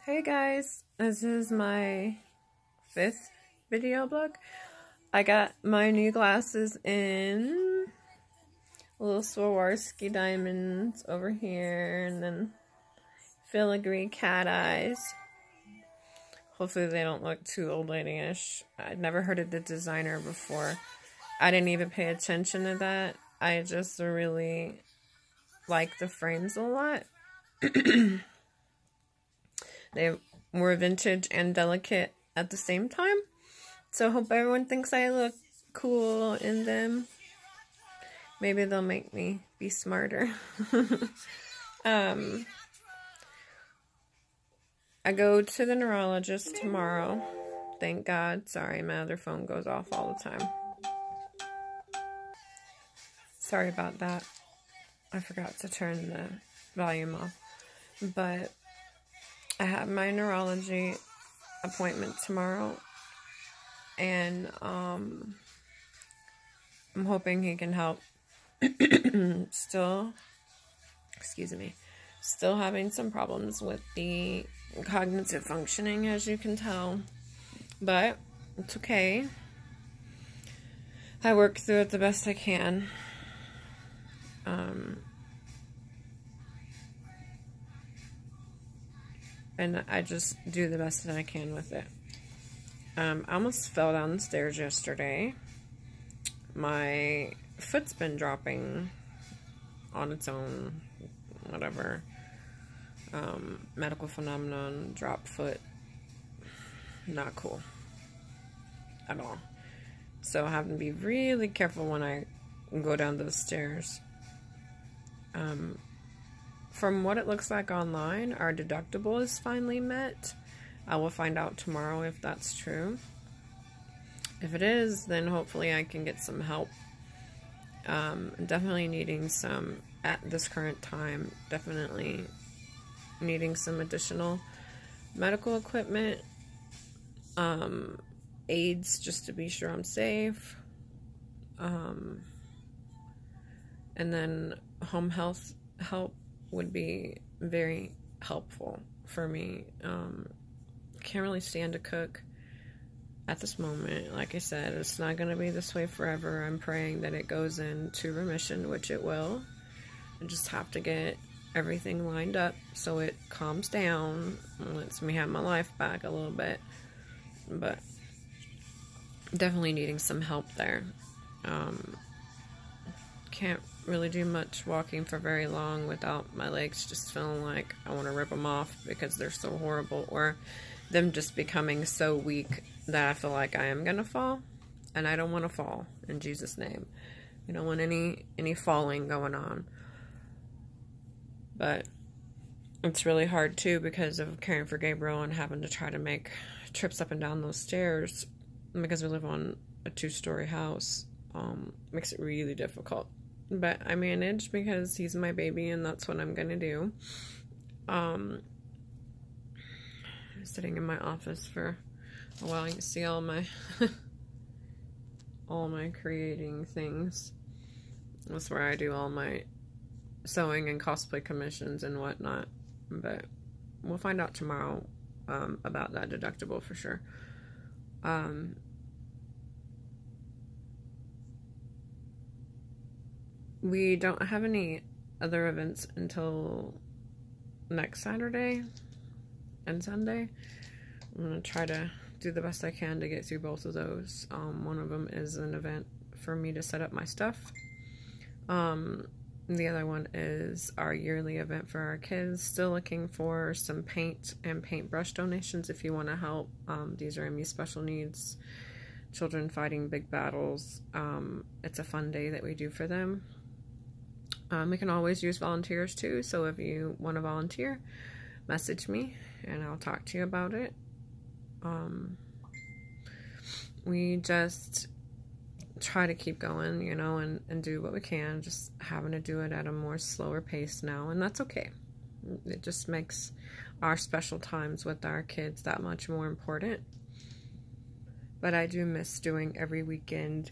Hey guys, this is my 5th video blog. I got my new glasses in little Swarovski diamonds over here, and then filigree cat eyes. Hopefully they don't look too old lady-ish. I'd never heard of the designer before. I didn't even pay attention to that. I just really like the frames a lot. They were vintage and delicate at the same time. So I hope everyone thinks I look cool in them. Maybe they'll make me be smarter. I go to the neurologist tomorrow. Thank God. Sorry, my other phone goes off all the time. Sorry about that. I forgot to turn the volume off. But I have my neurology appointment tomorrow, and I'm hoping he can help. Still having some problems with the cognitive functioning, as you can tell, but it's okay. I work through it the best I can. And I just do the best that I can with it. I almost fell down the stairs yesterday. My foot's been dropping on its own, whatever. Medical phenomenon, drop foot. Not cool at all. So I have to be really careful when I go down those stairs. From what it looks like online, our deductible is finally met. I will find out tomorrow if that's true. If it is, then hopefully I can get some help. Definitely needing some, at this current time, definitely needing some additional medical equipment, aids just to be sure I'm safe, and then home health help would be very helpful for me. Can't really stand to cook at this moment. Like I said, it's not going to be this way forever. I'm praying that it goes into remission, which it will. I just have to get everything lined up so it calms down and lets me have my life back a little bit. But definitely needing some help there. Can't really do much walking for very long without my legs just feeling like I want to rip them off because they're so horrible, or them just becoming so weak that I feel like I am gonna fall, and I don't want to fall in Jesus' name. I don't want any falling going on. But it's really hard too because of caring for Gabriel and having to try to make trips up and down those stairs because we live on a 2-story house. Makes it really difficult. But I manage because he's my baby and that's what I'm gonna do. I'm sitting in my office for a while. You can see all my all my creating things. That's where I do all my sewing and cosplay commissions and whatnot. But we'll find out tomorrow about that deductible for sure. We don't have any other events until next Saturday and Sunday. I'm going to try to do the best I can to get through both of those. One of them is an event for me to set up my stuff. The other one is our yearly event for our kids. Still looking for some paint and paintbrush donations if you want to help. These are ME special needs children fighting big battles. It's a fun day that we do for them. We can always use volunteers too, so if you want to volunteer, message me and I'll talk to you about it. We just try to keep going, you know, and do what we can, just having to do it at a more slower pace now, and that's okay. It just makes our special times with our kids that much more important. But I do miss doing every weekend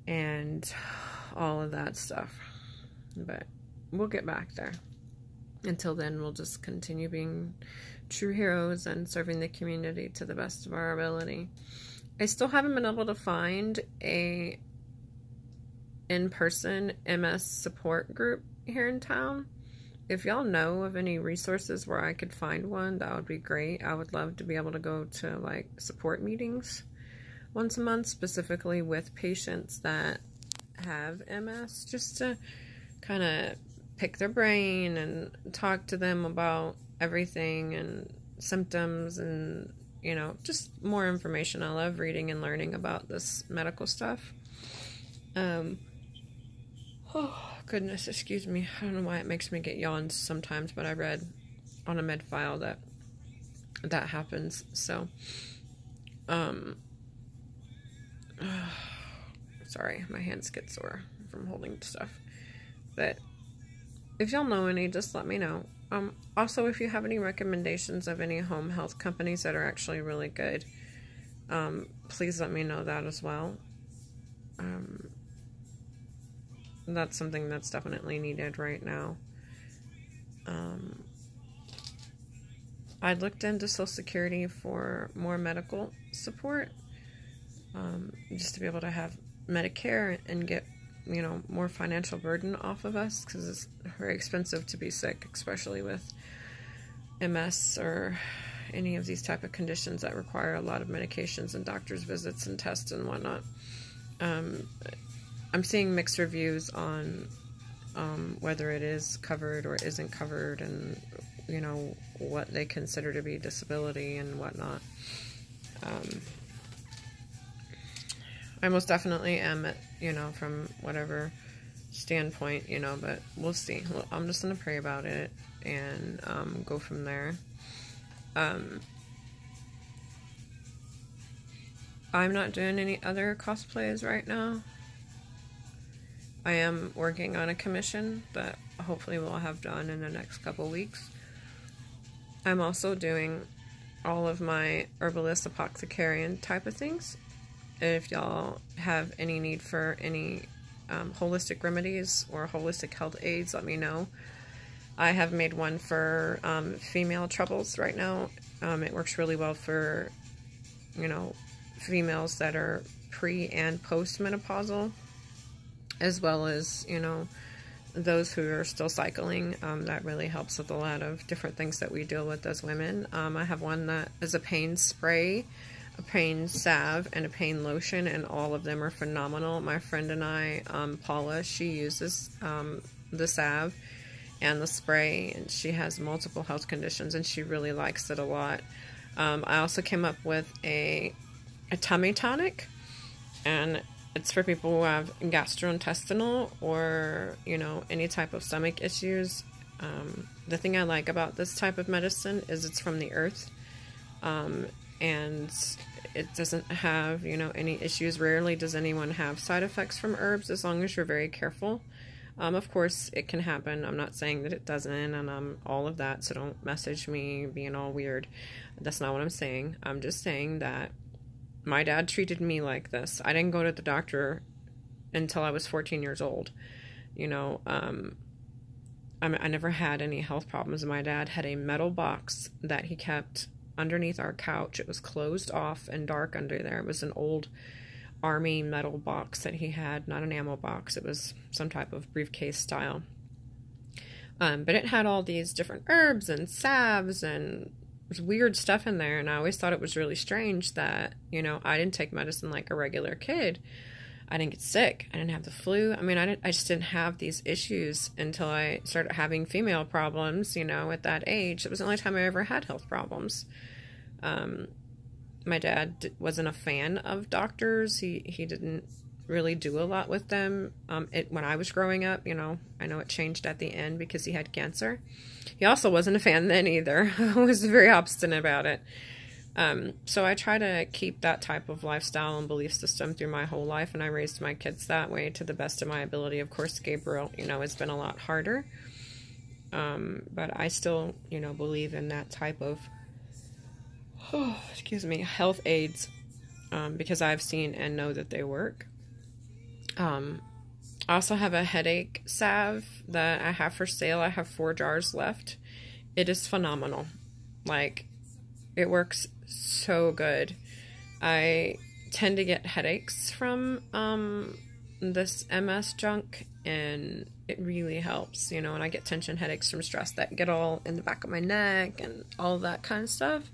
and all of that stuff. But we'll get back there. Until then, we'll just continue being true heroes and serving the community to the best of our ability. I still haven't been able to find a in-person MS support group here in town. If y'all know of any resources where I could find one, that would be great. I would love to be able to go to like support meetings once a month, specifically with patients that have MS, just to kind of pick their brain and talk to them about everything and symptoms and, you know, just more information. I love reading and learning about this medical stuff. Oh, goodness, excuse me. I don't know why it makes me get yawns sometimes, but I read on a med file that happens. So, sorry, my hands get sore from holding stuff. But if y'all know any, just let me know. Also, if you have any recommendations of any home health companies that are actually really good, please let me know that as well. That's something that's definitely needed right now. I looked into Social Security for more medical support, just to be able to have Medicare and get, you know, more financial burden off of us, because it's very expensive to be sick, especially with MS or any of these type of conditions that require a lot of medications and doctor's visits and tests and whatnot. I'm seeing mixed reviews on whether it is covered or isn't covered, and, you know, what they consider to be disability and whatnot. I most definitely am, you know, from whatever standpoint, you know, but we'll see. I'm just going to pray about it and go from there. I'm not doing any other cosplays right now. I am working on a commission that hopefully we'll have done in the next couple weeks. I'm also doing all of my herbalist apothecarian type of things. If y'all have any need for any holistic remedies or holistic health aids, let me know. I have made one for female troubles right now. It works really well for, you know, females that are pre and post menopausal, as well as, you know, those who are still cycling. That really helps with a lot of different things that we deal with as women. I have one that is a pain spray, a pain salve, and a pain lotion, and all of them are phenomenal. My friend and I, Paula, she uses the salve and the spray, and she has multiple health conditions, and she really likes it a lot. I also came up with a tummy tonic, and it's for people who have gastrointestinal or, you know, any type of stomach issues. The thing I like about this type of medicine is it's from the earth, and it doesn't have, you know, any issues. Rarely does anyone have side effects from herbs, as long as you're very careful. Of course, it can happen. I'm not saying that it doesn't, and all of that, so don't message me being all weird. That's not what I'm saying. I'm just saying that my dad treated me like this. I didn't go to the doctor until I was 14 years old. You know, I never had any health problems. My dad had a metal box that he kept underneath our couch. It was closed off and dark under there. It was an old army metal box that he had, not an ammo box. It was some type of briefcase style. But it had all these different herbs and salves and weird stuff in there, and I always thought it was really strange that, you know, I didn't take medicine like a regular kid. I didn't get sick. I didn't have the flu. I mean, I just didn't have these issues until I started having female problems, you know, at that age. It was the only time I ever had health problems. My dad wasn't a fan of doctors. He didn't really do a lot with them. When I was growing up, you know, I know it changed at the end because he had cancer. He also wasn't a fan then either. I was very obstinate about it. So I try to keep that type of lifestyle and belief system through my whole life, and I raised my kids that way to the best of my ability. Of course, Gabriel, you know, it's been a lot harder. But I still, you know, believe in that type of, health aids, because I've seen and know that they work. I also have a headache salve that I have for sale. I have 4 jars left. It is phenomenal. Like, it works so good. I tend to get headaches from this MS junk, and it really helps, you know, and I get tension headaches from stress that get all in the back of my neck and all that kind of stuff.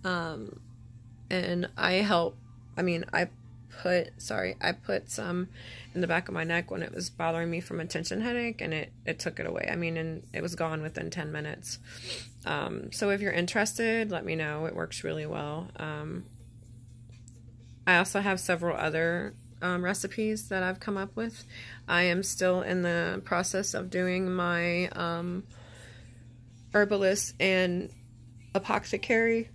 And I put some in the back of my neck when it was bothering me from a tension headache, and it took it away. I mean, and it was gone within 10 minutes. So if you're interested, let me know. It works really well. I also have several other recipes that I've come up with. I am still in the process of doing my herbalist and apothecary,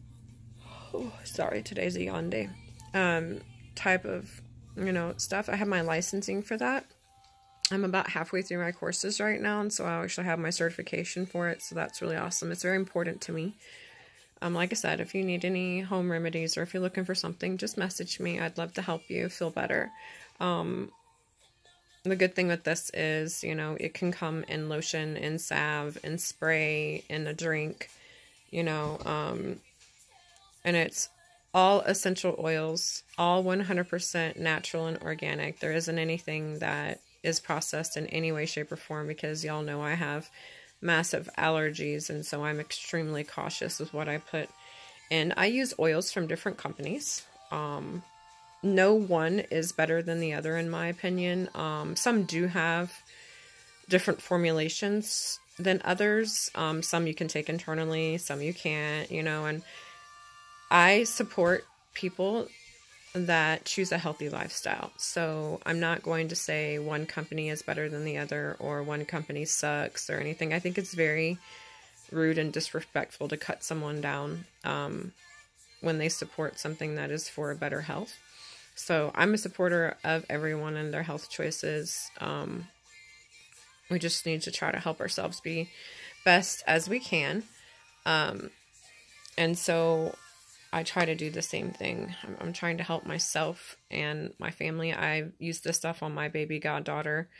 sorry, today's a yawn day, type of, you know, stuff. I have my licensing for that. I'm about halfway through my courses right now, and so I actually have my certification for it, so that's really awesome. It's very important to me. Like I said, if you need any home remedies or if you're looking for something, just message me. I'd love to help you feel better. The good thing with this is, you know, it can come in lotion, in salve, in spray, in a drink, you know, and it's all essential oils, all 100% natural and organic. There isn't anything that is processed in any way, shape, or form, because y'all know I have massive allergies, and so I'm extremely cautious with what I put in. I use oils from different companies. No one is better than the other, in my opinion. Some do have different formulations than others. Some you can take internally, some you can't, you know, and I support people that choose a healthy lifestyle. So I'm not going to say one company is better than the other, or one company sucks or anything. I think it's very rude and disrespectful to cut someone down when they support something that is for a better health. So I'm a supporter of everyone and their health choices. We just need to try to help ourselves be best as we can. And so I try to do the same thing. I'm trying to help myself and my family. I used this stuff on my baby goddaughter.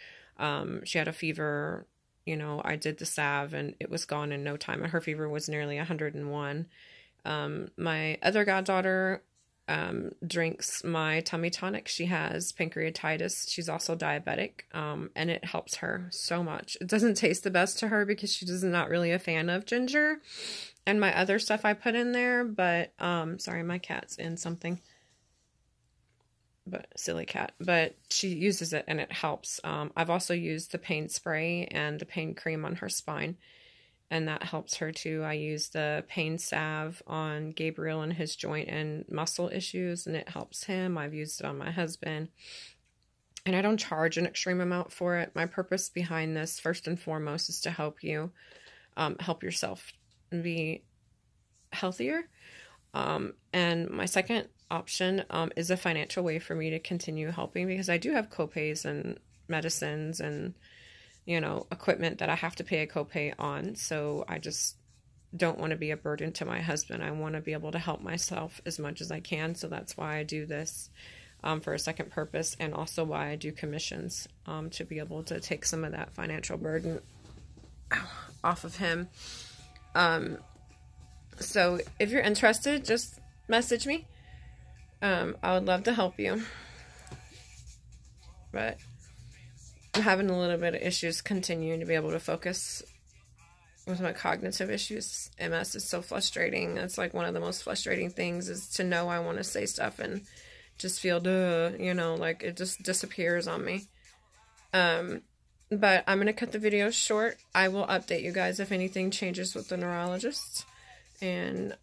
She had a fever. You know, I did the salve and it was gone in no time. And her fever was nearly 101. My other goddaughter drinks my tummy tonic. She has pancreatitis. She's also diabetic, and it helps her so much. It doesn't taste the best to her because she's not really a fan of ginger and my other stuff I put in there, but sorry, my cat's in something, but silly cat, but she uses it and it helps. I've also used the pain spray and the pain cream on her spine, and that helps her too. I use the pain salve on Gabriel and his joint and muscle issues, and it helps him. I've used it on my husband, and I don't charge an extreme amount for it. My purpose behind this, first and foremost, is to help you, help yourself be healthier. And my second option is a financial way for me to continue helping, because I do have copays and medicines and, you know, equipment that I have to pay a copay on. So I just don't want to be a burden to my husband. I want to be able to help myself as much as I can. So that's why I do this for a second purpose, and also why I do commissions, to be able to take some of that financial burden off of him. So if you're interested, just message me. I would love to help you. But I'm having a little bit of issues continuing to be able to focus with my cognitive issues. MS is so frustrating. That's like one of the most frustrating things, is to know I want to say stuff and just feel, you know, like it just disappears on me. But I'm going to cut the video short. I will update you guys if anything changes with the neurologist. And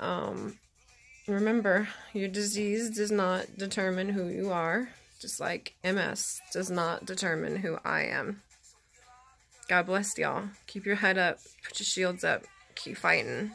remember, your disease does not determine who you are. Just like MS does not determine who I am. God bless y'all. Keep your head up. Put your shields up. Keep fighting.